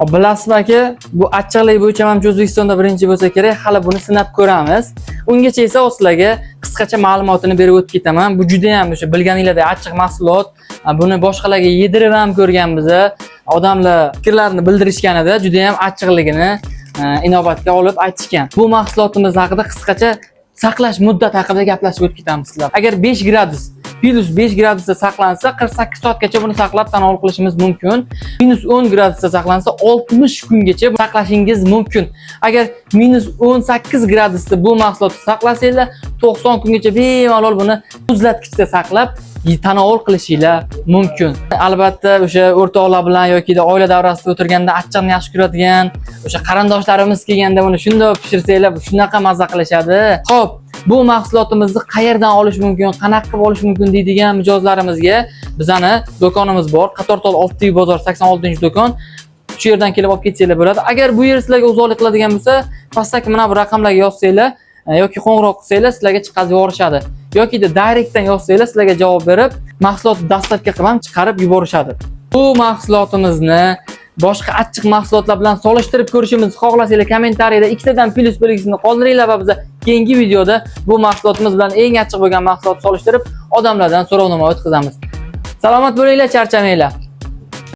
Bilasizmi aka, bu achchiqlik bo'yicha ham O'zbekistonda birinchi bo'lsa kerak, hali buni sinab ko'ramiz. Ungacha esa sizlarga qisqacha ma'lumotini berib o'tib ketaman. Bu juda ham o'sha bilganinglardek achchiq mahsulot. Buni boshqalarga yedirib ham ko'rganmiz. Odamlar fikrlarini bildirishganida juda ham achchiqligini inobatga olib aytishgan. Bu mahsulotimiz haqida qisqacha saqlash muddati haqida gaplashib o'tib ketamiz sizlar. Agar 5 gradus minus 5 gradusda saqlansa 48 soatgacha buni saqlab tanovul qilishimiz mumkin. Minus 10 gradusda saqlansa 60 kungacha saqlashingiz mumkin. Agar minus 18 gradusda bu mahsulotni saqlasanglar 90 kungacha bemalol buni muzlatgichda saqlab tanovul qilishinglar mumkin. Albatta o'sha o'rtoqlar bilan yoki oila davrasida o'tirganda achchiqni yaxshi ko'radigan o'sha qarindoshlarimiz kelganda buni shunday pishirsanglar shunaqa mazza qilishadi. Xo'p, bu mahsulotimizni qayerdan olish mumkin, qanaqa qilib olish mumkin deydigan mijozlarimizga bizani do'konimiz bor. Qatortol 6 bozor 86-do'kon. Shu yerdan kelib olib ketsanglar bo'ladi. Agar bu yer sizlarga uzoqlik qiladigan bo'lsa, pastdagi mana bu raqamlarga yozsanglar yoki qo'ng'iroq qilsanglar sizlarga chiqarib yuborishadi. Yoki direktdan yozsanglar sizlarga javob berib, mahsulotni dastavka qilib ham chiqarib yuborishadi. Bu mahsulotimizni boshqa achchiq mahsulotlar bilan solishtirib ko'rishimizni xohlasanglar, kommentariyada ikkitadan plus belgisini qoldiringlar va biz keyingi videoda bu mahsulotimiz bilan eng achchiq bo'lgan mahsulotni solishtirib odamlardan so'rovnoma o'tkazamiz. Salomat bo'linglar, charchamanglar.